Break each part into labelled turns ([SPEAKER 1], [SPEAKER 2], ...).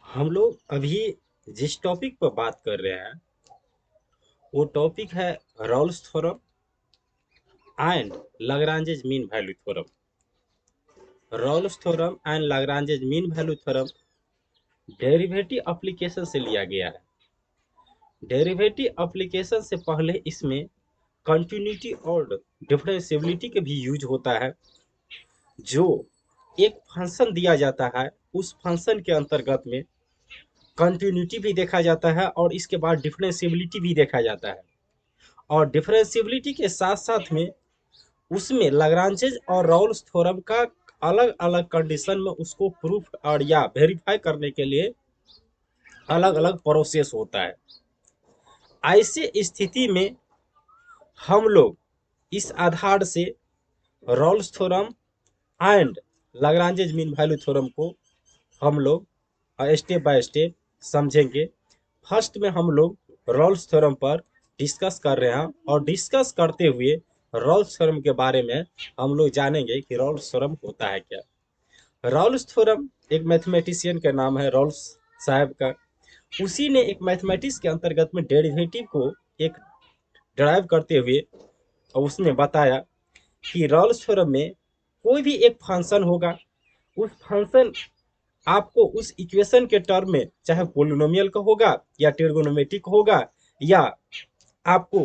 [SPEAKER 1] हम लोग अभी जिस टॉपिक पर बात कर रहे हैं वो टॉपिक है Rolle's theorem and Lagrange's mean value theorem. Rolle's theorem and Lagrange's mean value theorem derivative application से लिया गया है। डेरिवेटिव एप्लीकेशन से पहले इसमें कंटिन्यूटी और डिफरेंशिएबिलिटी के भी यूज होता है। जो एक फंक्शन दिया जाता है उस फंक्शन के अंतर्गत में कंटिन्यूटी भी देखा जाता है और इसके बाद डिफरेंशिएबिलिटी भी देखा जाता है। और डिफरेंशिएबिलिटी के साथ साथ में उसमें लाग्रांजेस और राउल्स थ्योरम का अलग अलग कंडीशन में उसको प्रूफ और या वेरीफाई करने के लिए अलग अलग प्रोसेस होता है। ऐसे स्थिति में हम लोग इस आधार से Rolle's theorem and Lagrange's mean value theorem को हम लोग स्टेप बाय स्टेप समझेंगे। फर्स्ट में हम लोग रॉल्स थ्योरम पर डिस्कस कर रहे हैं और डिस्कस करते हुए रॉल्स थ्योरम के बारे में हम लोग जानेंगे कि रॉल्स थ्योरम होता है क्या। रॉल्स थ्योरम एक मैथमेटिशियन का नाम है, रॉल्स साहब का। उसी ने एक मैथमेटिक्स के अंतर्गत में डेरिवेटिव को एक ड्राइव करते हुए और उसने बताया कि रॉल्स थ्योरम में कोई भी एक फंक्शन होगा, उस फंक्शन आपको उस इक्वेशन के टर्म में चाहे पोलिनोमियल का होगा या ट्रिगोनोमेट्रिक होगा या आपको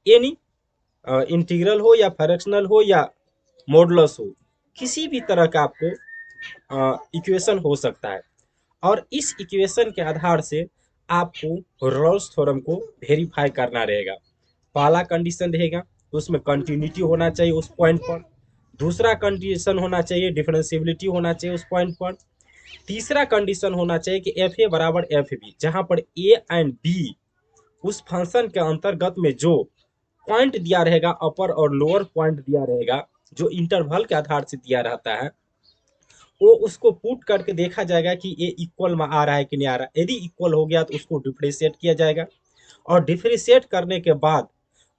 [SPEAKER 1] एनी इंटीग्रल हो या फ्रैक्शनल हो या मॉडुलस हो, किसी भी तरह का आपको इक्वेशन हो सकता है। और इस इक्वेशन के आधार से आपको रॉल्स थ्योरम को वेरीफाई करना रहेगा। पहला कंडीशन रहेगा तो उसमें कंटिन्यूटी होना चाहिए उस पॉइंट पर। दूसरा कंडीशन होना चाहिए डिफरेंशिएबिलिटी होना चाहिए उस पॉइंट पर। तीसरा कंडीशन होना चाहिए कि एफ ए बराबर एफ बी, जहां पर ए एंड बी उस फंक्शन के अंतर्गत में जो पॉइंट दिया रहेगा, अपर और लोअर पॉइंट दिया रहेगा, जो इंटरवल के आधार से दिया रहता है, वो उसको पुट करके देखा जाएगा कि ये इक्वल में आ रहा है कि नहीं आ रहा है। यदि इक्वल हो गया तो उसको डिफरेंशिएट किया जाएगा और डिफरेंशिएट करने के बाद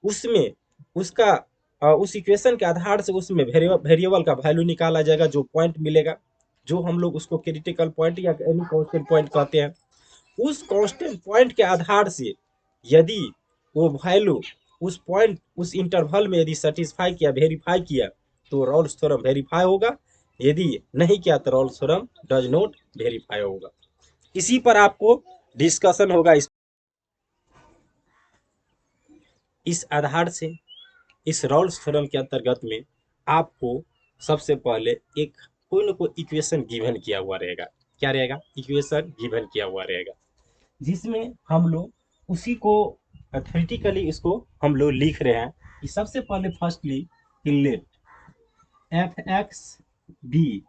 [SPEAKER 1] उसमें उसका उस इक्वेशन के आधार से उसमें वेरिएबल का वैल्यू निकाला जाएगा, जो पॉइंट मिलेगा, जो हम लोग उसको क्रिटिकल पॉइंट या एनी कांस्टेंट पॉइंट कहते हैं। उस कांस्टेंट पॉइंट के आधार से यदि वो वैल्यू उस पॉइंट उस इंटरवल में यदि सेटिस्फाई किया, वेरीफाई किया, तो रॉल्स थ्योरम वेरीफाई होगा। यदि नहीं किया तो Rolle's theorem does not verify होगा। इसी पर आपको डिस्कशन होगा। इस आधार से इस रॉल्स थ्योरम के अंतर्गत में आपको सबसे पहले एक कोई ना कोई इक्वेशन गिवन किया हुआ रहेगा। क्या रहेगा? इक्वेशन गिवन किया हुआ रहेगा, जिसमें हम लोग उसी को थ्योरेटिकली इसको हम लोग लिख रहे हैं कि सबसे पहले firstly let f x be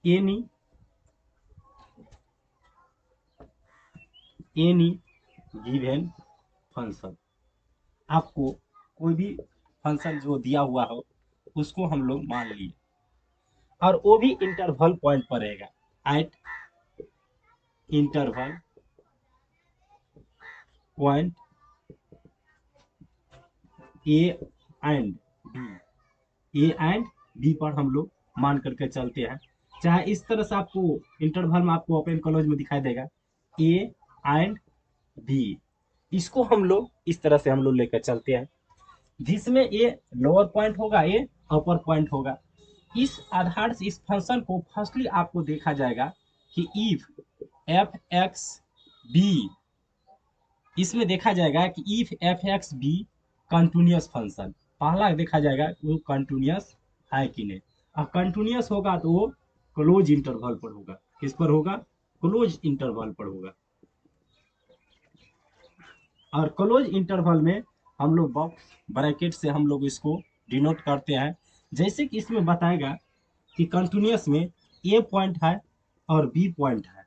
[SPEAKER 1] any given function. आपको कोई भी फंक्शन जो दिया हुआ हो उसको हम लोग मान लिए और वो भी इंटरवल पॉइंट पर रहेगा। At interval point A and B, A and b पर हम लोग मान करके चलते हैं। चाहे इस तरह से आपको इंटरवल में आपको ओपन क्लोज में दिखाई देगा ए एंड बी, इसको हम लोग इस तरह से हम लोग लेकर चलते हैं, जिसमें ए लोअर पॉइंट होगा, ए अपर पॉइंट होगा। इस आधार से इस फंक्शन को फर्स्टली आपको देखा जाएगा कि इफ एफ एक्स बी, इसमें देखा जाएगा कि if F x be continuous function, पहला देखा जाएगा वो कंटिन्यूअस है कि नहीं। अब कंटिन्यूअस होगा तो वो क्लोज इंटरवल पर होगा। किस पर होगा? क्लोज इंटरवल पर होगा। और क्लोज इंटरवल में हम लोग बॉक्स ब्रैकेट से हम लोग इसको डिनोट करते हैं। जैसे कि इसमें बताएगा कि कंटिन्यूअस में ए पॉइंट है और बी पॉइंट है,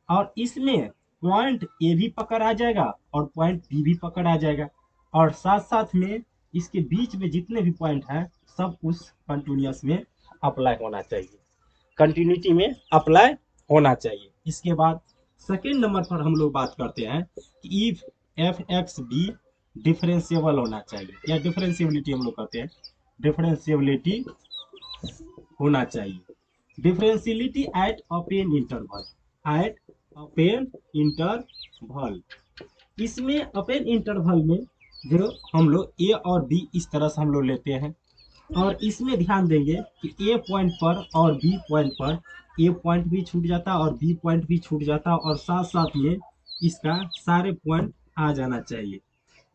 [SPEAKER 1] और इसमें पॉइंट ए भी पकड़ आ जाएगा और पॉइंट बी भी पकड़ आ जाएगा, और साथ साथ में इसके बीच में जितने भी पॉइंट हैं सब उस कंटिन्यूअस में अप्लाई होना चाहिए, कंटिन्यूटी में अप्लाई होना चाहिए। इसके बाद सेकेंड नंबर पर हम लोग बात करते हैं कि if F x be differentiable होना चाहिए, या डिफरेंशिएबिलिटी हम लोग कहते हैं, डिफरेंशिएबिलिटी होना चाहिए। Differentiality at open interval, at open interval. इसमें अपेन इंटरवल में जो हम लोग ए और बी इस तरह से हम लोग लेते हैं, और इसमें ध्यान देंगे कि ए पॉइंट पर और बी पॉइंट पर ए पॉइंट भी छूट जाता और बी पॉइंट भी छूट जाता, और साथ साथ में इसका सारे पॉइंट आ जाना चाहिए।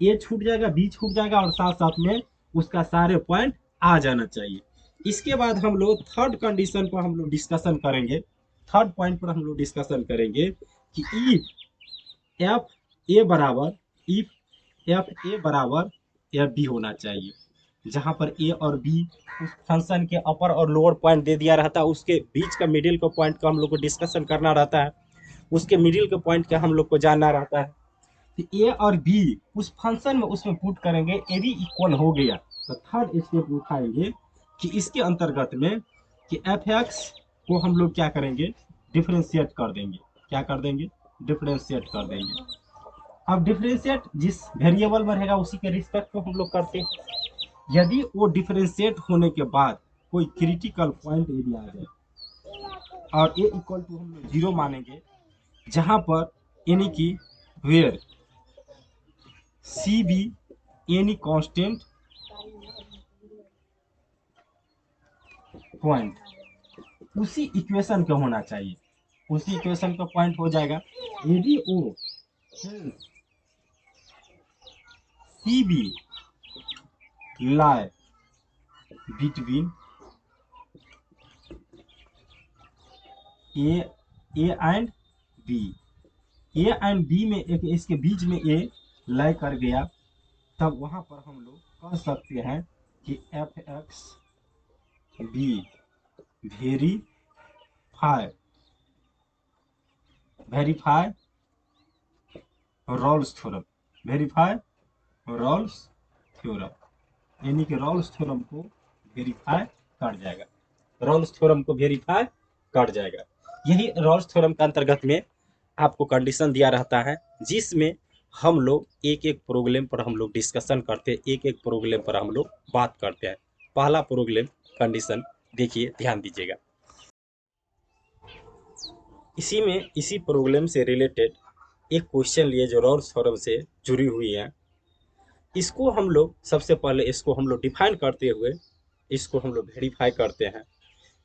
[SPEAKER 1] ए छूट जाएगा, बी छूट जाएगा, और साथ साथ में उसका सारे पॉइंट आ जाना चाहिए। इसके बाद हम लोग थर्ड कंडीशन पर हम लोग डिस्कशन करेंगे। थर्ड पॉइंट पर हम लोग डिस्कशन करेंगे कि इफ एफ ए बराबर, इफ एफ ए बराबर एफ बी होना चाहिए, जहां पर ए और बी उस फंक्शन के अपर और लोअर पॉइंट दे दिया रहता है, उसके बीच का मिडिल का पॉइंट का हम लोग को डिस्कशन करना रहता है, उसके मिडिल के पॉइंट का हम लोग को जानना रहता है। तो ए और बी उस फंक्शन में उसमें पुट करेंगे, ए बी इक्वल हो गया तो थर्ड स्टेप उठाएंगे कि इसके अंतर्गत में कि एफ एक्स को हम लोग क्या करेंगे, डिफ्रेंशिएट कर देंगे। क्या कर देंगे, डिफ्रेंशिएट कर देंगे। अब डिफ्रेंशिएट जिस वेरिएबल में रहेगा उसी के रिस्पेक्ट में हम लोग करते हैं। यदि वो डिफ्रेंशिएट होने के बाद कोई क्रिटिकल पॉइंट यदि आ जाए और ए इक्वल टू हम लोग जीरो मानेंगे, जहां पर यानी कि where c be any constant point, उसी इक्वेशन का होना चाहिए, उसी इक्वेशन का पॉइंट हो जाएगा। यदि O C be lie between A and B, A and B में एक इसके बीच में ए लाई कर गया, तब वहां पर हम लोग कह सकते हैं कि f x be verify verify Rolle's theorem, verify Rolle's theorem, यानी कि रॉल्स थ्योरम को वेरीफाई कर जाएगा, रॉल्स थ्योरम को वेरीफाई कर जाएगा। यही रॉल्स थ्योरम के अंतर्गत में आपको कंडीशन दिया रहता है, जिसमें हम लोग एक एक प्रॉब्लम पर हम लोग डिस्कशन करते हैं, एक एक प्रॉब्लम पर हम लोग बात करते हैं। पहला प्रॉब्लम कंडीशन देखिए, ध्यान दीजिएगा। इसी में इसी प्रॉब्लम से रिलेटेड एक क्वेश्चन लिए जो रॉल्स थ्योरम से जुड़ी हुई है। इसको हम लोग सबसे पहले इसको हम लोग डिफाइन करते हुए इसको हम लोग वेरीफाई करते हैं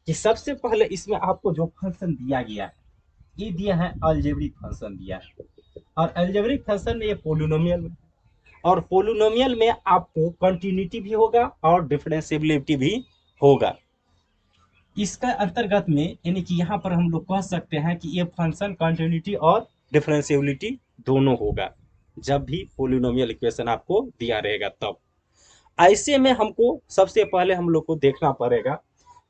[SPEAKER 1] कि सबसे पहले इसमें आपको जो फंक्शन दिया गया है, ये दिया है अलजेब्रिक फंक्शन दिया है, और अलजेब्रिक फंक्शन में ये पोलिनोमियल में, और पोलिनोमियल में आपको कंटिन्यूटी भी होगा और डिफरेंशिएबिलिटी भी होगा। इसका अंतर्गत में यानी कि यहाँ पर हम लोग कह सकते हैं कि ये फंक्शन कंटिन्यूटी और डिफरेंशिएबिलिटी दोनों होगा, जब भी पोलिनोमियल इक्वेशन आपको दिया रहेगा तब। ऐसे में हमको सबसे पहले हम लोग को देखना पड़ेगा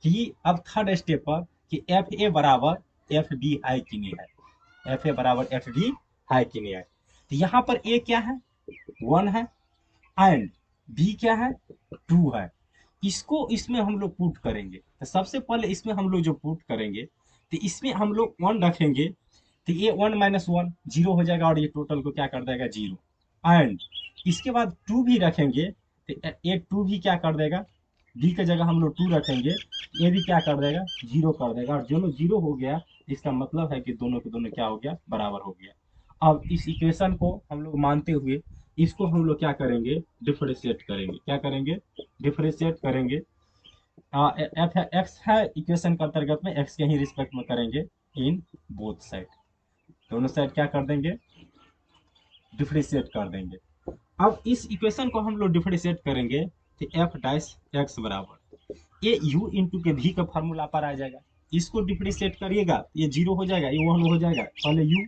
[SPEAKER 1] कि अब थर्ड स्टेप पर कि एफ ए बराबर एफ डी है कि नहीं है, एफ ए बराबर एफ डी है कि नहीं है। तो यहाँ पर ए क्या है, 1 है, एंड बी क्या है, 2 है। इसको इसमें हम लोग पुट करेंगे, तो सबसे पहले इसमें हम लोग जो पुट करेंगे तो इसमें हम लोग 1 रखेंगे, तो ये 1 माइनस 1 जीरो हो जाएगा, और ये टोटल को क्या कर देगा, जीरो। एंड इसके बाद 2 भी रखेंगे, तो ये 2 भी क्या कर देगा, बी की जगह हम लोग 2 रखेंगे, ये भी क्या कर देगा, जीरो कर देगा, और दोनों जीरो हो गया, इसका मतलब है कि दोनों के दोनों क्या हो गया, बराबर हो गया। अब इस इक्वेशन को हम लोग मानते हुए इसको हम लोग क्या करेंगे, डिफरेंशिएट करेंगे। क्या करेंगे, डिफरेंशिएट करेंगे। एफ एक्स है इक्वेशन के अंतर्गत में, एक्स के ही रिस्पेक्ट में करेंगे इन बोथ साइड, दोनों साइड क्या कर देंगे, डिफरेंशिएट कर देंगे। अब इस इक्वेशन को हम लोग डिफरेंशिएट करेंगे तो एफ डैश एक्स बराबर ये यू इंटू के भी का फार्मूला पर आ जाएगा। इसको डिफरेंशिएट करिएगा, ये जीरो हो जाएगा, ये 1 हो जाएगा, पहले यू,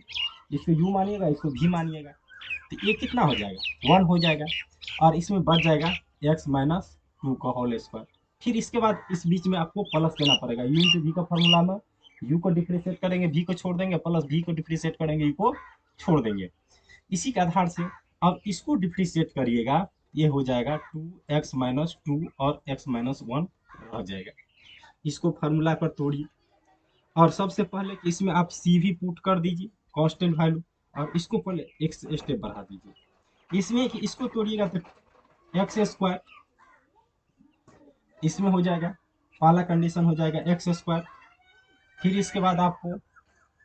[SPEAKER 1] इसको यू मानिएगा, इसको भी मानिएगा, तो ये कितना हो जाएगा, 1 हो जाएगा, और इसमें बच जाएगा एक्स माइनस 2 का होल स्क्वायर। फिर इसके बाद इस बीच में आपको प्लस देना पड़ेगा, यू इंटू वी का फॉर्मूला में यू को डिफरेंशिएट करेंगे, वी को छोड़ देंगे, प्लस वी को डिफरेंशिएट करेंगे, यू को छोड़ देंगे। इसी के आधार से अब इसको डिफरेंशिएट करिएगा, ये हो जाएगा 2x माइनस 2 और x माइनस 1 रह जाएगा। इसको फार्मूला पर तोड़िए, और सबसे पहले इसमें आप सी भी पुट कर दीजिए कांस्टेंट वैल्यू, और इसको पहले एक स्टेप बढ़ा दीजिए। इसमें कि इसको तोड़िएगा तो एक्स स्क्वायर इसमें हो जाएगा, पहला कंडीशन हो जाएगा एक्स स्क्वायर। फिर इसके बाद आपको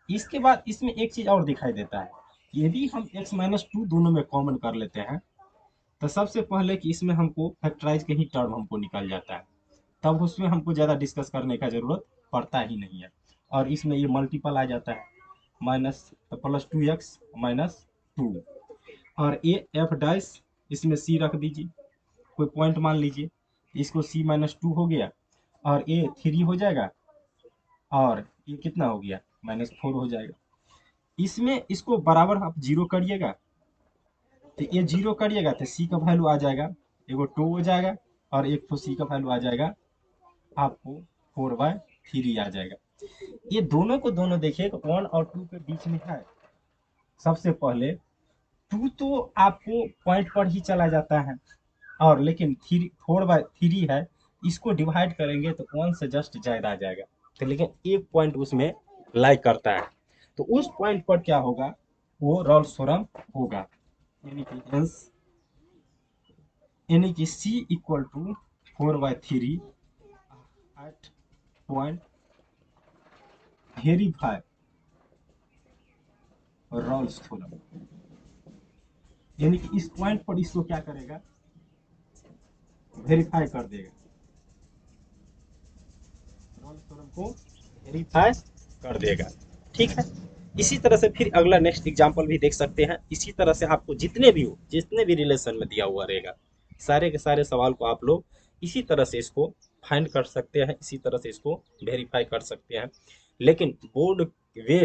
[SPEAKER 1] इसके बाद इसमें एक चीज और दिखाई देता है, यदि हम x माइनस टू दोनों में कॉमन कर लेते हैं तो सबसे पहले कि इसमें हमको फैक्टराइज के ही टर्म हमको निकल जाता है, तब उसमें हमको ज़्यादा डिस्कस करने का जरूरत पड़ता ही नहीं है। और इसमें ये मल्टीपल आ जाता है, minus plus two x minus to, और ये एफ डाइस इसमें सी रख दीजिए, कोई पॉइंट मान लीजिए, इसको सी माइनस टू हो गया, और ये थ्री हो जाएगा, और ये कितना हो गया माइनस फोर हो जाएगा। इसमें इसको बराबर आप जीरो करिएगा, तो ये जीरो करिएगा तो सी का वैल्यू आ जाएगा, एगो टू हो जाएगा, और एक तो सी का वैल्यू आ जाएगा आपको फोर बाय थ्री आ जाएगा। ये दोनों को दोनों देखिए वन और टू के बीच में है। सबसे पहले टू तो आपको पॉइंट पर ही चला जाता है, और लेकिन थ्री फोर बाय थ्री है, इसको डिवाइड करेंगे तो वन से जस्ट ज्यादा आ जाएगा, तो लेकिन एक पॉइंट उसमें लाइक करता है, तो उस पॉइंट पर क्या होगा, वो रॉल्स थ्योरम होगा, यानी कि C equal to four by three at point verify Rolle's theorem, यानी कि इस पॉइंट पर इसको क्या करेगा, वेरीफाई कर देगा, रॉल्स थ्योरम को वेरीफाई कर देगा। ठीक है, इसी तरह से फिर अगला नेक्स्ट एग्जांपल भी देख सकते हैं। इसी तरह से आपको जितने भी हो, जितने भी रिलेशन में दिया हुआ रहेगा, सारे के सारे सवाल को आप लोग इसी तरह से इसको फाइंड कर सकते हैं, इसी तरह से इसको वेरीफाई कर सकते हैं। लेकिन बोर्ड वे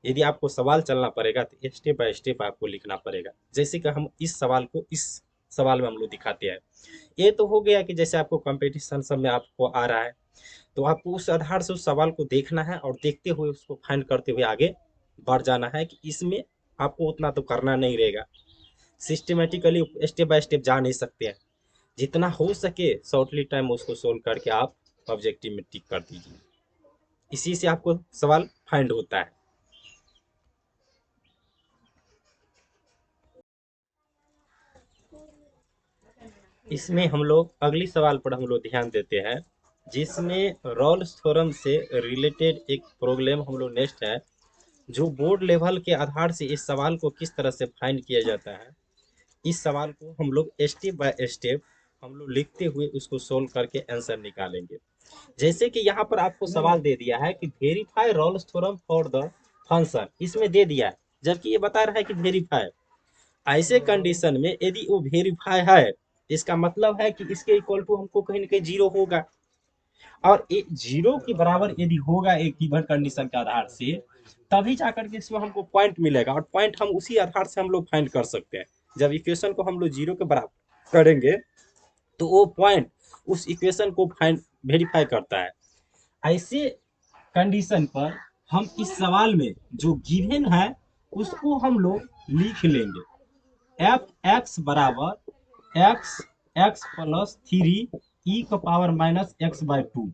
[SPEAKER 1] यदि आपको सवाल चलना पड़ेगा तो स्टेप बाय स्टेप आपको लिखना पड़ेगा, जैसे कि हम इस सवाल को इस सवाल में हम लोग दिखाते हैं। ये तो हो गया कि जैसे आपको कंपटीशन सब में आपको आ रहा है, तो आपको उस आधार से उस सवाल को देखना है, और देखते हुए उसको फाइंड करते हुए आगे बढ़ जाना है, कि इसमें आपको उतना तो करना नहीं रहेगा, सिस्टमेटिकली स्टेप बाय स्टेप जा नहीं सकते हैं, जितना हो सके शॉर्टली टाइम उसको सोल्व करके आप ऑब्जेक्टिव में टिक कर दीजिए, इसी से आपको सवाल फाइंड होता है। इसमें हम लोग अगली सवाल पर हम लोग ध्यान देते हैं, जिसमें रॉल्स थ्योरम से रिलेटेड एक प्रॉब्लम हम लोग नेक्स्ट है, जो बोर्ड लेवल के आधार से इस सवाल को किस तरह से फाइंड किया जाता है, इस सवाल को हम लोग स्टेप बाय स्टेप हम लोग लिखते हुए उसको सोल्व करके आंसर निकालेंगे। जैसे कि यहाँ पर आपको सवाल दे दिया है कि verify Rolle's theorem for the function, इसमें दे दिया है, जबकि ये बता रहा है कि वेरीफाई, ऐसे कंडीशन में यदि वो वेरीफाई है, इसका मतलब है कि इसके इक्वल टू हमको कहीं ना कहीं जीरो होगा, और जीरो के बराबर यदि होगा एक गिवन कंडीशन के आधार से, तभी जाकर के इसमें हमको पॉइंट मिलेगा, और पॉइंट हम उसी आधार से हम लोग फाइंड कर सकते हैं। जब इक्वेशन को हम लोग जीरो के बराबर करेंगे तो वो पॉइंट उस इक्वेशन को फाइंड वेरीफाई करता है। ऐसे कंडीशन पर हम इस सवाल में जो गिवन है उसको हम लोग लिख लेंगे, एफ एक्स बराबर x x plus three e का power minus x by to,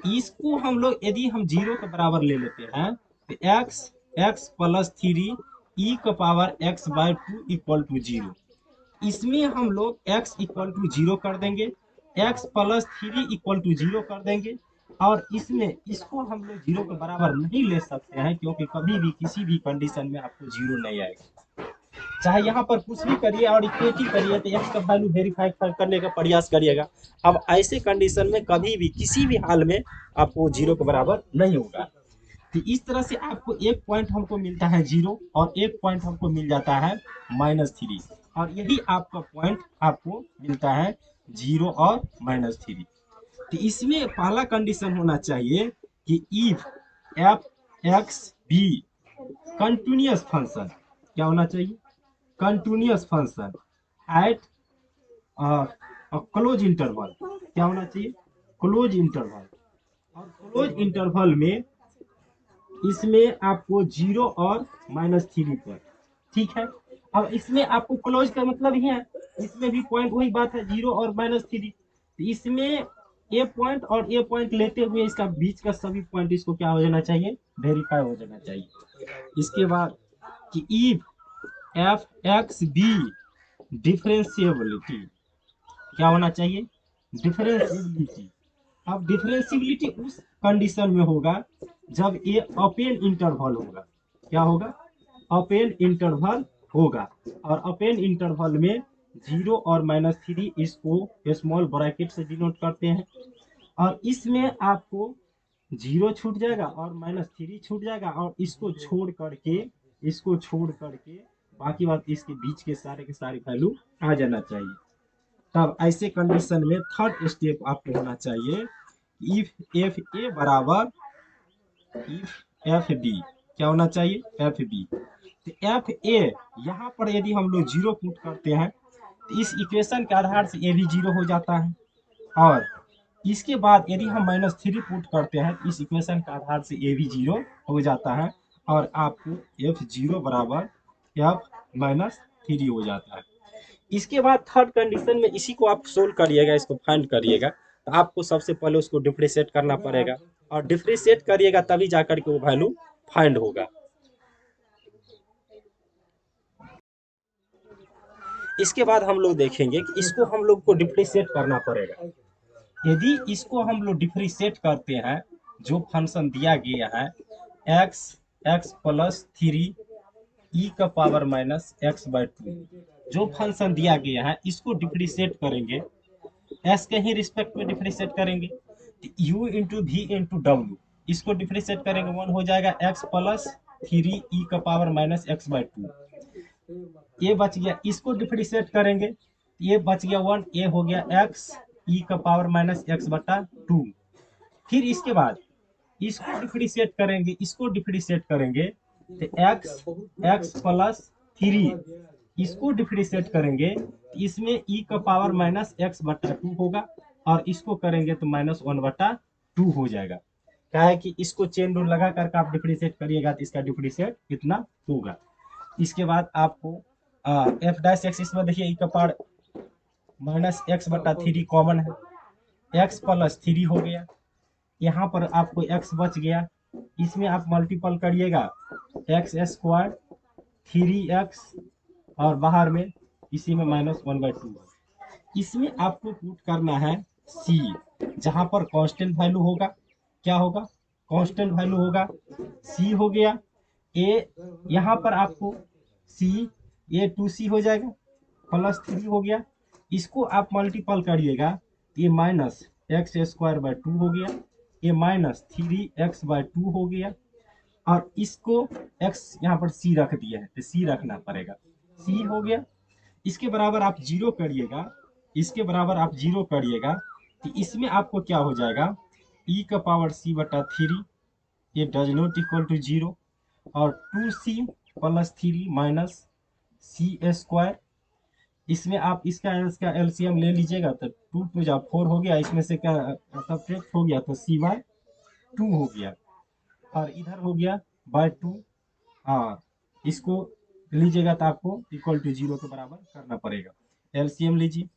[SPEAKER 1] इसको हम लोग यदि हम जीरो के बराबर ले लेते हैं तो x x plus three e का power x by two equal to zero, इसमें हम लोग x इक्वल टू जीरो कर देंगे, x plus three equal to zero कर देंगे, और इसमें इसको हम लोग जीरो के बराबर नहीं ले सकते हैं, क्योंकि कभी भी किसी भी कंडीशन में आपको जीरो नहीं आएगा, चाहे यहाँ पर कुछ भी करिए और इक्वेटी करिए तो एक्स का वैल्यू वेरीफाई करने का प्रयास करिएगा। अब ऐसे कंडीशन में कभी भी किसी भी हाल में आपको जीरो के बराबर नहीं होगा। तो इस तरह से आपको एक पॉइंट हमको मिलता है जीरो, और एक पॉइंट हमको मिल जाता है माइनस थ्री, और यही आपका पॉइंट आपको मिलता है जीरो और माइनस थ्री। तो इसमें पहला कंडीशन होना चाहिए कि if F x be continuous function, क्या होना चाहिए, continuous function at close interval, क्या होना चाहिए, क्लोज इंटरवल, और क्लोज इंटरवल में इसमें आपको जीरो और माइनस थ्री पर, ठीक है। अब इसमें आपको क्लोज का मतलब ही है, इसमें भी पॉइंट वही बात है, जीरो और माइनस थ्री, तो इसमें ए पॉइंट और ए पॉइंट लेते हुए इसका बीच का सभी पॉइंट इसको क्या हो जाना चाहिए, वेरीफाई हो जाना चाहिए। इसके बाद कि if F x be differentiability, क्या होना चाहिए, डिफरेंशिएबिलिटी। अब डिफरेंशिएबिलिटी उस कंडीशन में होगा जब ये अपेन इंटरवल होगा। क्या होगा? अपेन इंटरवल होगा। और अपेन इंटरवल में 0 और -3 इसको स्मॉल ब्रैकेट से डिनोट करते हैं। और इसमें आपको 0 छूट जाएगा और -3 छूट जाएगा, और इसको छोड़ करके बाकी बात इसके बीच के सारे वैल्यू आ जाना चाहिए। तब ऐसे कंडीशन में थर्ड स्टेप आपको होना चाहिए, इफ एफ ए बराबर इफ एफ बी। क्या होना चाहिए? F B. तो एफ ए यहाँ पर यदि हम लोग 0 पुट करते हैं तो इस इक्वेशन के आधार से ए भी 0 हो जाता है। और इसके बाद यदि हम -3 पुट करते हैं इस इक्वेशन के आधार से ए भी 0 हो जाता है। और आपको F0 बराबर F-3 हो जाता है। इसके बाद थर्ड कंडीशन में इसी को आप सोल्व करिएगा, इसको फाइंड करिएगा। तो आपको सबसे पहले उसको डिफ्रेंशिएट करना पड़ेगा, और डिफ्रेंशिएट करिएगा तभी जाकर के वो वैल्यू फाइंड होगा। इसके बाद हम लोग देखेंगे कि इसको हम लोग को डिफ्रेंशिएट करना पड़ेगा। यदि इसको हम लोग डिफ्रेंशिएट करते हैं, जो फंक्शन दिया गया है x+3 e का पावर -x/2, जो फंक्शन दिया गया है इसको डिफ्रेंशिएट करेंगे, s के ही रिस्पेक्ट में डिफ्रेंशिएट करेंगे। u into V into W, इसको डिफ्रेंशिएट करेंगे 1 हो जाएगा x+3 e का पावर -x/2। ये बच गया, इसको डिफ्रेंशिएट करेंगे, ये बच गया 1, ये हो गया x e का पावर -x/2। फिर इसके बाद इसको डिफ्रेंशिएट करेंगे तो x+3 इसको डिफ्रेंशिएट करेंगे तो इसमें e का पावर -x/2 होगा, और इसको करेंगे तो -1/2 हो जाएगा। क्या है कि इसको चेन रूल लगा करके आप डिफ्रेंशिएट करिएगा तो इसका डिफ्रेंशिएट कितना होगा। इसके बाद आपको एफ डैश एक्स, इसमें देखिए ई का पावर -x/3 कॉमन है, x+3 हो गया। यहाँ पर आपको x बच गया, इसमें आप मल्टीपल करिएगा x² 3x, और बाहर में इसी में -1/2। इसमें आपको पुट करना है c, जहां पर कांस्टेंट वैल्यू होगा। क्या होगा? कांस्टेंट वैल्यू होगा। c हो गया। a यहाँ पर आपको c, ये 2c हो जाएगा, +3 हो गया। इसको आप मल्टीपल करिएगा, ये -x²/2 हो गया, ये -3x/2 हो गया। और इसको x यहाँ पर c रख दिया है तो c रखना पड़ेगा, c हो गया। इसके बराबर आप 0 करिएगा, तो इसमें आपको क्या हो जाएगा, e का पावर c/3, ये डज नॉट इक्वल टू 0, और 2c+3 -c²। इसमें आप इसका एलसीएम ले लीजिएगा तो 2 2 जा 4 हो गया, इसमें से क्या सब्ट्रैक्ट हो गया तो c/2 हो गया, और इधर हो गया /2। हाँ, इसको लीजिएगा तो आपको इक्वल टू 0 के बराबर करना पड़ेगा। एलसीएम लीजिए,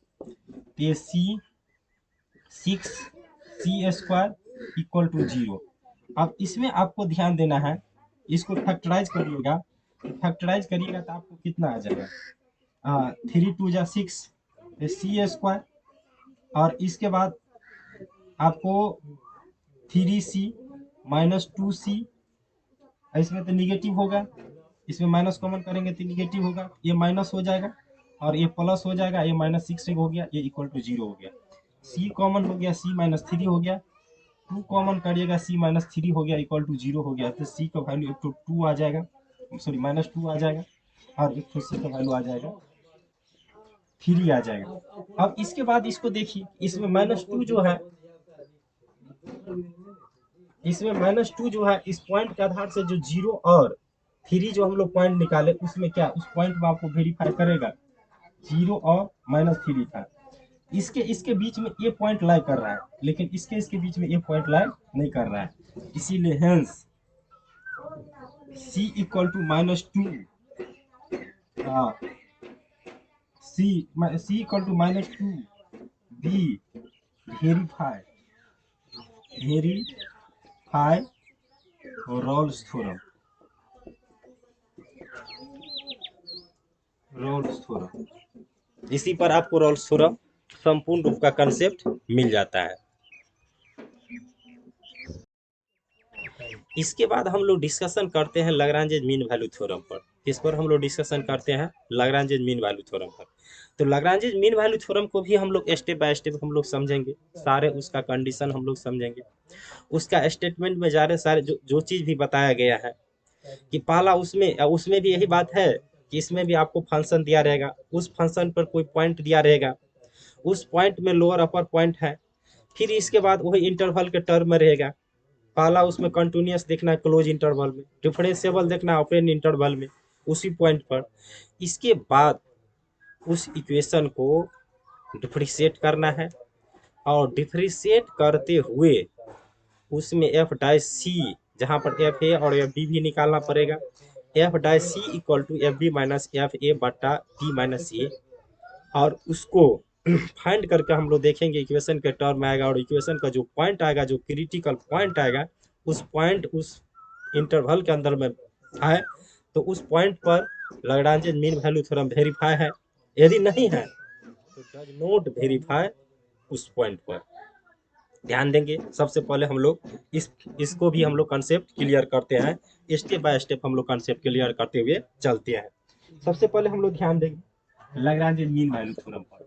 [SPEAKER 1] ये 6c² इक्वल टू 0। अब इसमें आपको ध्यान देना है, इसको फैक्टराइज करिएगा, तो आपको कितना आ जाएगा, 3 2 जा 6 c², और इसके बाद आपको 3c -2c, इसमें तो निगेटिव होगा, इसमें माइनस कॉमन करेंगे तो निगेटिव होगा, ये माइनस हो जाएगा और ये प्लस हो जाएगा, ये -6 हो गया, ये इक्वल टू 0 हो गया। c कॉमन हो गया, c -3 हो गया, 2 कॉमन करिएगा, c -3 हो गया, इक्वल टू 0 हो गया। तो c का वैल्यू एक तो 2 आ जाएगा, सॉरी -2 आ जाएगा, और एक तो c का वैल्यू आ जाएगा 3 आ जाएगा। अब इसके बाद इसको देखिए, इसमें -2 जो है, इस पॉइंट के आधार से जो 0 और 3 जो हम लोग पॉइंट निकाले, उसमें क्या, उस पॉइंट में आपको वेरीफाई करेगा 0 और -3 था। इसके बीच में ये पॉइंट लाई कर रहा है, लेकिन इसके बीच में ये पॉइंट लाई नहीं कर रहा है, इसीलिए hence c equal to -2, c equal to -2 be verify Rolle's theorem. इसी पर आपको रॉल्स थ्योरम संपूर्ण रूप का कंसेप्ट मिल जाता है। इसके बाद हम लोग डिस्कशन करते हैं लाग्रांज मीन वैल्यू थ्योरम पर। किस पर हम लोग डिस्कशन करते हैं? लाग्रांज मीन वैल्यू थ्योरम पर। तो लाग्रांज मीन वैल्यू थ्योरम को भी हम लोग स्टेप बाय स्टेप हम लोग समझेंगे, सारे उसका कंडीशन हम लोग समझेंगे, उसका स्टेटमेंट में जा रहे सारे जो जो चीज़ भी बताया गया है कि पहला उसमें उसमें भी यही बात है कि इसमें भी आपको फंक्शन दिया रहेगा, उस फंक्शन पर कोई पॉइंट दिया रहेगा, उस पॉइंट में लोअर अपर पॉइंट है, फिर इसके बाद वही इंटरवल के टर्म में रहेगा। पहला उसमें कंटिन्यूअस देखना है क्लोज इंटरवल में, डिफरेंशिएबल देखना है ओपन इंटरवल में उसी पॉइंट पर। इसके बाद उस इक्वेशन को डिफरेंशिएट करना है और डिफरेंशिएट करते हुए उसमें एफ डाई सी, जहाँ पर एफ ए और एफ बी भी निकालना पड़ेगा। F die C equal to F B minus F A बटा बी माइनस ए, और उसको फाइंड करके हम लोग देखेंगे इक्वेशन के टर्म आएगा, और इक्वेशन का जो पॉइंट आएगा, जो क्रिटिकल पॉइंट आएगा, उस पॉइंट उस इंटरवल के अंदर में है, तो उस पॉइंट पर Lagrange mean value theorem verify है। यदि नहीं है तो डज नॉट वेरीफाई उस पॉइंट पर। ध्यान देंगे, सबसे पहले हम लोग इसको भी हम लोग कंसेप्ट क्लियर करते हैं, स्टेप बाय स्टेप हम लोग कंसेप्ट क्लियर करते हुए चलते हैं। सबसे पहले हम लोग ध्यान देंगे लाग्रांज मीन वैल्यू थ्योरम पर।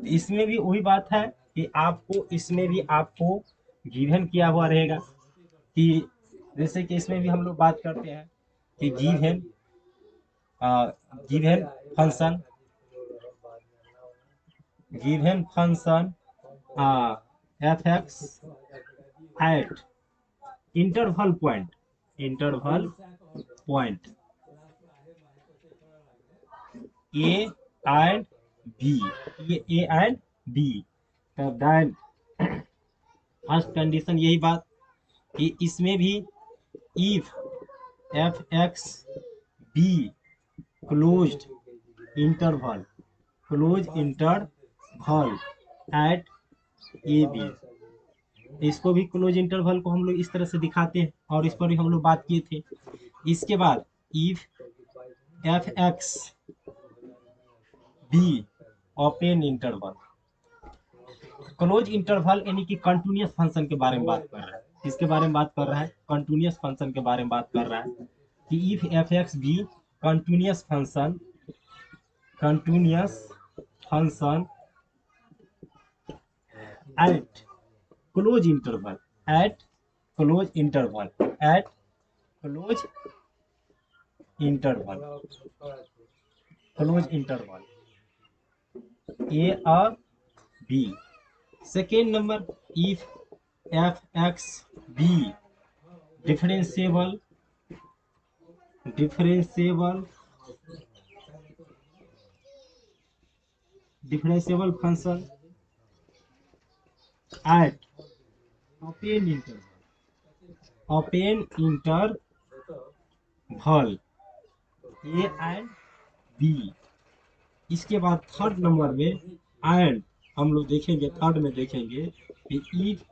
[SPEAKER 1] इसमें भी वही बात है कि आपको इसमें भी आपको गिवन किया हुआ रहेगा कि जैसे कि इसमें भी हम लोग बात करते हैं कि given function, given function F X at interval point, interval point A and B, ये ए एंड बी, तब देन फर्स्ट कंडीशन यही बात कि इसमें भी if F x be closed interval, close interval at A B, इसको भी close interval को हम लोग इस तरह से दिखाते हैं और इस पर भी हम लोग बात किए थे। इसके बाद if F x be open interval, close interval यानी कि कंटिन्यूअस फंक्शन के बारे में बात कर रहा है। किसके बारे में बात कर रहा है? कंटिन्यूअस फंक्शन के बारे में बात कर रहा है कि if F x be continuous function, continuous function at close interval, at close interval, at close interval, close interval A और B. Second number if F x be differentiable, differentiable, differentiable function at open interval, open interval A and B. इसके बाद third number में and हम लोग देखेंगे, third में देखेंगे कि if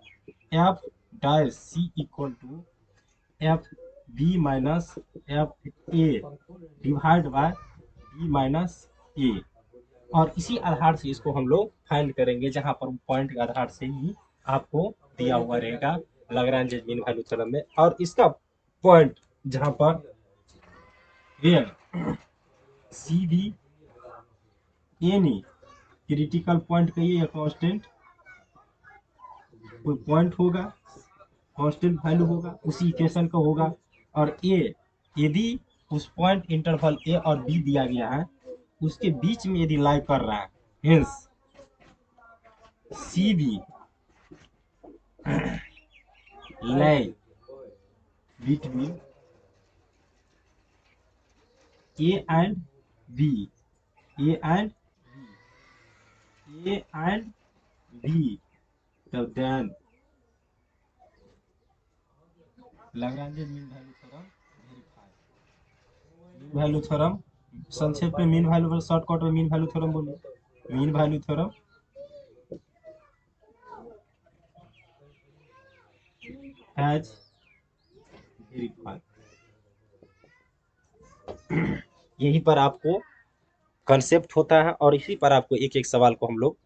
[SPEAKER 1] F die C equal to F B minus F A divide by B minus A, और इसी आधार से इसको हम लोग फाइंड करेंगे, जहां पर पॉइंट के आधार से ही आपको दिया हुआ रहेगा लाग्रांज मीन वैल्यू थ्योरम में। और इसका पॉइंट जहां पर C be any critical point कहिए या कांस्टेंट, कोई पॉइंट होगा, कांस्टेंट वैल्यू होगा, उसी इक्वेशन का होगा। और ए, यदि उस पॉइंट इंटरवल ए और बी दिया गया है उसके बीच में यदि लाई कर रहा है, hence C be lie between A and B, A and A and B, तब then Lagrange mean value theorem verify. Mean value theorem संक्षेप में, मीन वैल्यू शॉर्टकट में मीन वैल्यू थ्योरम बोलिए। Mean value theorem has verify. यहीं पर आपको concept होता है और इसी पर आपको एक एक सवाल को हम लोग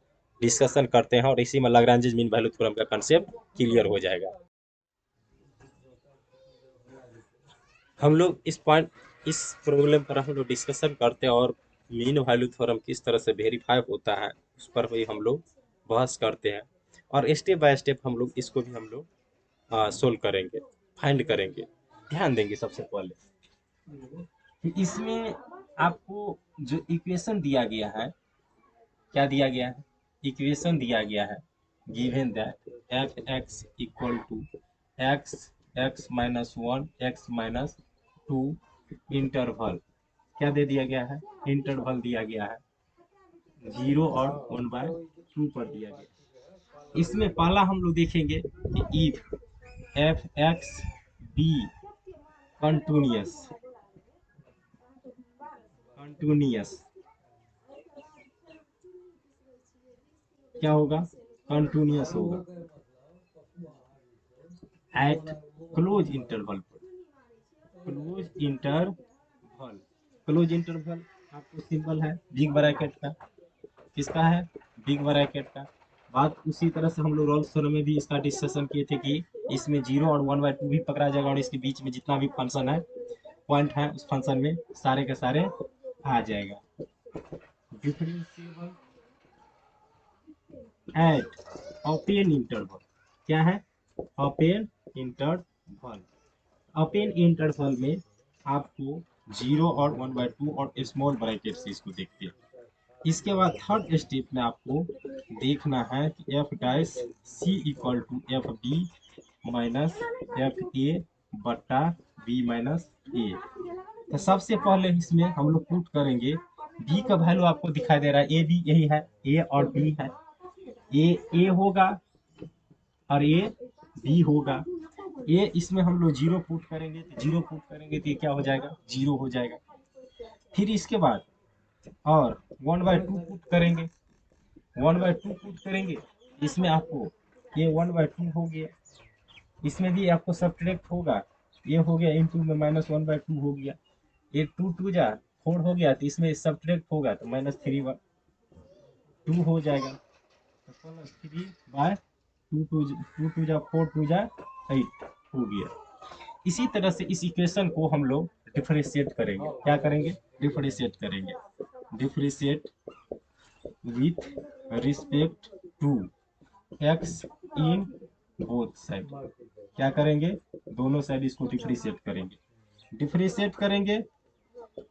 [SPEAKER 1] डिस्कशन करते हैं और इसी में लाग्रांज मीन वैल्यू थ्योरम का कंसेप्ट क्लियर हो जाएगा। हम लोग इस प्रॉब्लम पर हम लोग डिस्कशन करते हैं और मीन वैल्यू थ्योरम किस तरह से वेरीफाई होता है उस पर भी हम लोग बहस करते हैं और स्टेप बाय स्टेप हम लोग इसको भी हम लोग सोल्व करेंगे, फाइंड करेंगे। ध्यान देंगे सबसे पहले कि इसमें आपको जो इक्वेशन दिया गया है, क्या दिया गया है, इक्वेशन दिया गया है given that F X equal to X X minus one X minus two interval, क्या दे दिया गया है, इंटरवल दिया गया है 0 और 1/2 पर दिया गया। इसमें पहला हम लोग देखेंगे कि if F x be continuous continuous क्या होगा, कंटिन्यूअस होगा एट क्लोज इंटरवल पर, क्लोज इंटरवल, क्लोज इंटरवल आपको सिंपल है बिग ब्रैकेट का, किसका है, बिग ब्रैकेट का। बात उसी तरह से हम लोग रोल्स थ्योरम में भी इसका डिस्कशन किए थे कि इसमें 0 और 1/2 भी पकड़ा जाएगा और इसके बीच में जितना भी फंक्शन है, पॉइंट है, उस फंक्शन में सारे के सारे आ जाएगा। डिफरेंशिएबल एट ओपन इंटरवल, क्या है, ओपन इंटरवल, ओपन इंटरवल में आपको 0 और 1/2 और स्मॉल ब्रैकेट से इसको देखते हैं। इसके बाद थर्ड स्टेप में आपको देखना है कि F dash C equal to F B minus F A बट्टा बी माइनस ए। तो सबसे पहले इसमें हम लोग पुट करेंगे, बी का वैल्यू आपको दिखाई दे रहा है, ए बी यही है, ए और बी है, ए होगा और ये बी होगा। ये इसमें हम लोग 0 पुट करेंगे तो 0 पुट करेंगे तो ये क्या हो जाएगा, 0 हो जाएगा। फिर इसके बाद और 1/2 पुट करेंगे, 1/2 पुट करेंगे, इसमें आपको ये 1/2 हो गया, इसमें भी आपको सब्ट्रैक्ट होगा, ये हो गया इंटू में -1/2 हो गया, ये 2 2 जा 4 हो गया तो इसमें सब्ट्रैक्ट होगा तो -3/2 हो जाएगा, तो +3/2 2 जा 4 2 जा 8 हो गया। इसी तरह से इस इक्वेशन को हम लोग डिफरेंशिएट करेंगे, क्या करेंगे, डिफरेंशिएट करेंगे, differentiate with respect to X in both side, क्या करेंगे, दोनों साइड इसको डिफरेंशिएट करेंगे। डिफरेंशिएट करेंगे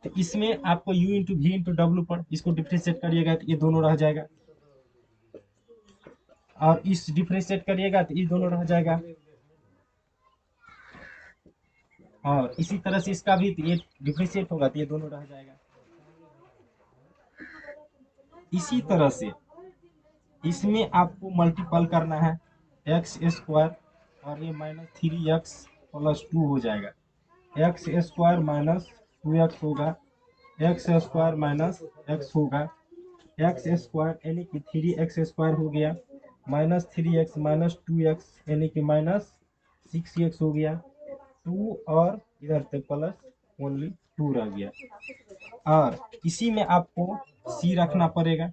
[SPEAKER 1] तो इसमें आपको u into V into W पर इसको डिफरेंशिएट करिएगा तो ये दोनों रह जाएगा, और इस डिफरेंशिएट करिएगा तो ये दोनों रह जाएगा, और इसी तरह से इसका भी ये डिफरेंशिएट होगा तो ये दोनों रह जाएगा। इसी तरह से इसमें आपको मल्टीपल करना है एक्स स्क्वायर और ये -3x+2 हो जाएगा, एक्स स्क्वायर -2x होगा, एक्स स्क्वायर -x होगा, एक्स स्क्वायर यानी कि 3x स्क्वायर हो गया, -3x -2x यानी कि -6x हो गया, 2 और इधर से प्लस ओनली 2 रह गया, और इसी में आपको c रखना पड़ेगा,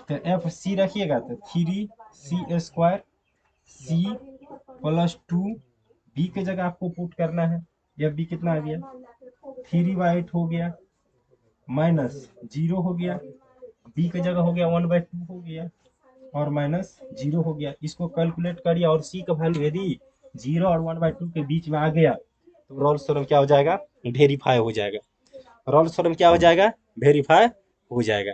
[SPEAKER 1] तो एफ सी रखिएगा तो 3c² c+2 बी के जगह आपको पुट करना है, यह बी कितना आ गया 3/8 हो गया, -0 हो गया, बी के जगह हो गया 1/2 हो गया और -0 हो गया। इसको कैलकुलेट करिए और सी का वैल्यू यदि 0 और 1/2 के बीच में आ गया तो रोल्स थ्योरम क्या हो जाएगा, वेरीफाई हो जाएगा, रोल्स थ्योरम क्या हो जाएगा, वेरीफाई हो जाएगा।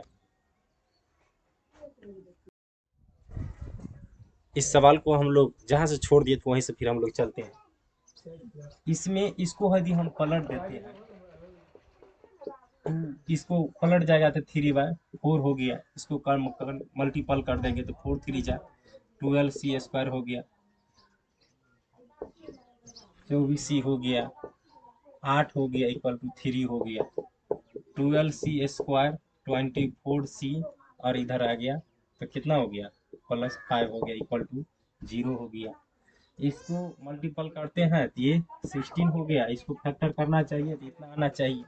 [SPEAKER 1] इस सवाल को हम लोग जहाँ से छोड़ दिए तो वहीं से फिर हम लोग चलते हैं। इसमें इसको यदि हम पलट देते हैं तो इसको पलट जाएगा तो 3/4 हो गया, इसको मल्टीपल कर देंगे तो 4 3 जा 12c² हो गया, 24c हो गया, 8 हो गया इक्वल टू 3 हो गया, 12c² 24c और इधर आ गया तो कितना हो गया +5 हो गया इक्वल टू 0 हो गया। इसको मल्टीपल करते हैं तो ये 16 हो गया, इसको फैक्टर करना चाहिए तो इतना आना चाहिए।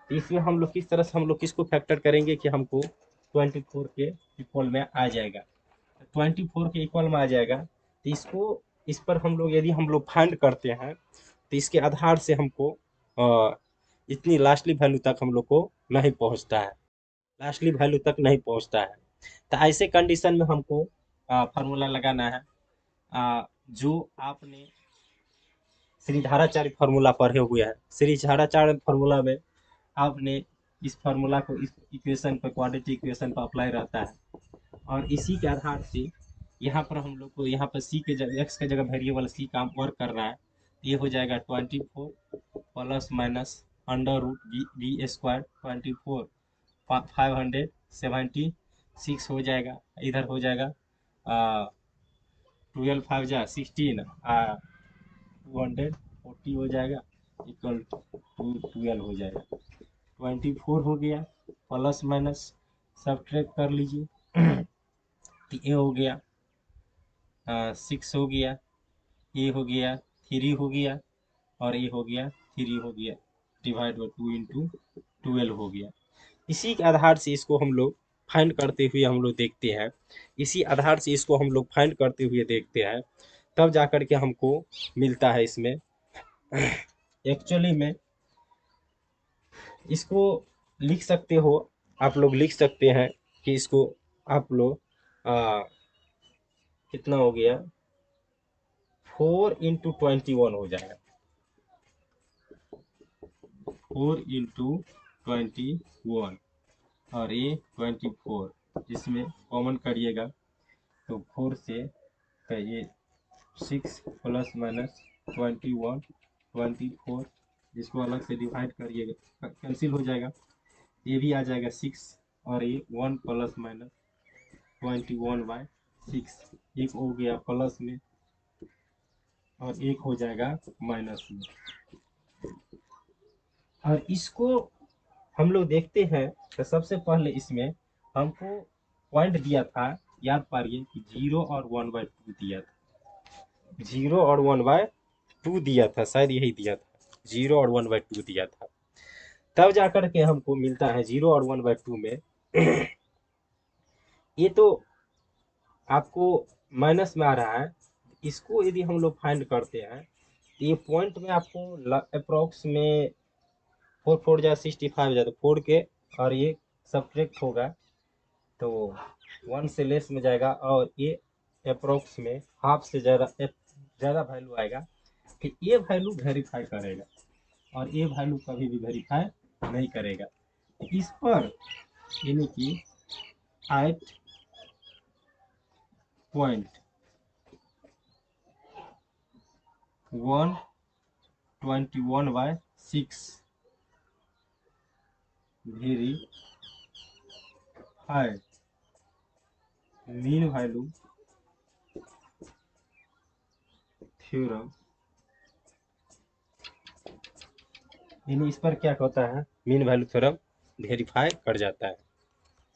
[SPEAKER 1] तो इसमें हम लोग किस तरह से हम लोग किसको फैक्टर करेंगे कि हमको 24 के इक्वल में आ जाएगा। 24 के इक्वल में आ जाएगा तो इसको, इस पर हम लोग यदि हम लोग फाइंड करते हैं तो इसके आधार से हमको इतनी लास्टली वैल्यू तक हम लोग को नहीं पहुंचता है, लास्टली वैल्यू तक नहीं पहुंचता है। तो ऐसे कंडीशन में हमको फार्मूला लगाना है जो आपने श्रीधाराचार्य फार्मूला पढ़े हुए हैं। श्रीधाराचार्य फार्मूला में आपने इस फार्मूला को इस इक्वेशन पर, क्वाड्रेटिक इक्वेशन पर अप्लाई रहता है, और इसी के आधार से यहाँ पर हम लोग को, यहाँ पर सी के जगह, एक्स के जगह वेरिएबल सी का वर्क कर रहा है, ये हो जाएगा 24 plus minus under root B square 24 576 हो जाएगा। इधर हो जाएगा 12 5 जा 16 240 हो जाएगा, इक्वल टू 12 हो जाएगा। 24 हो गया, प्लस माइनस सब्ट्रैक्ट कर लीजिए तो ये हो गया 6 हो गया, ये हो गया 3 हो गया, और ये हो गया 3 हो गया, डिवाइड बाई 2 इंटू 12 हो गया। इसी के आधार से इसको हम लोग फाइंड करते हुए हम लोग देखते हैं, इसी आधार से इसको हम लोग फाइंड करते हुए देखते हैं, तब जाकर के हमको मिलता है इसमें। एक्चुअली में इसको लिख सकते हो, आप लोग लिख सकते हैं कि इसको आप लोग कितना हो गया 4 इंटू 21 हो जाएगा, 4 इंटू 21, और ये 24, इसमें कॉमन करिएगा तो 4 से तो ये 6 प्लस माइनस 21 24, इसको अलग से डिवाइड करिएगा, कैंसिल हो जाएगा, ये भी आ जाएगा 6, और ये 1 प्लस माइनस 21/6, एक हो गया प्लस में और एक हो जाएगा माइनस में। और इसको हम लोग देखते हैं तो सबसे पहले इसमें हमको पॉइंट दिया था, याद पारिए कि 0 और 1/2 दिया था, 0 और 1/2 दिया था, शायद यही दिया था, 0 और 1/2 दिया था। तब जाकर के हमको मिलता है 0 और 1/2 में ये तो आपको माइनस में आ रहा है, इसको यदि हम लोग फाइंड करते हैं तो ये पॉइंट में आपको अप्रोक्स में 4 4 जा 65 जाता है, 4 के और ये सब्ट्रैक्ट होगा तो 1 से लेस में जाएगा, और ये अप्रोक्स में हाफ से ज़्यादा वैल्यू आएगा, कि ये वैल्यू वेरीफाई करेगा और ये वैल्यू कभी भी वेरीफाई नहीं करेगा। इस पर यानी कि at point 121/6 verify mean value theorem, यानी इस पर क्या होता है, मीन वैल्यू थ्योरम वेरीफाई कर जाता है।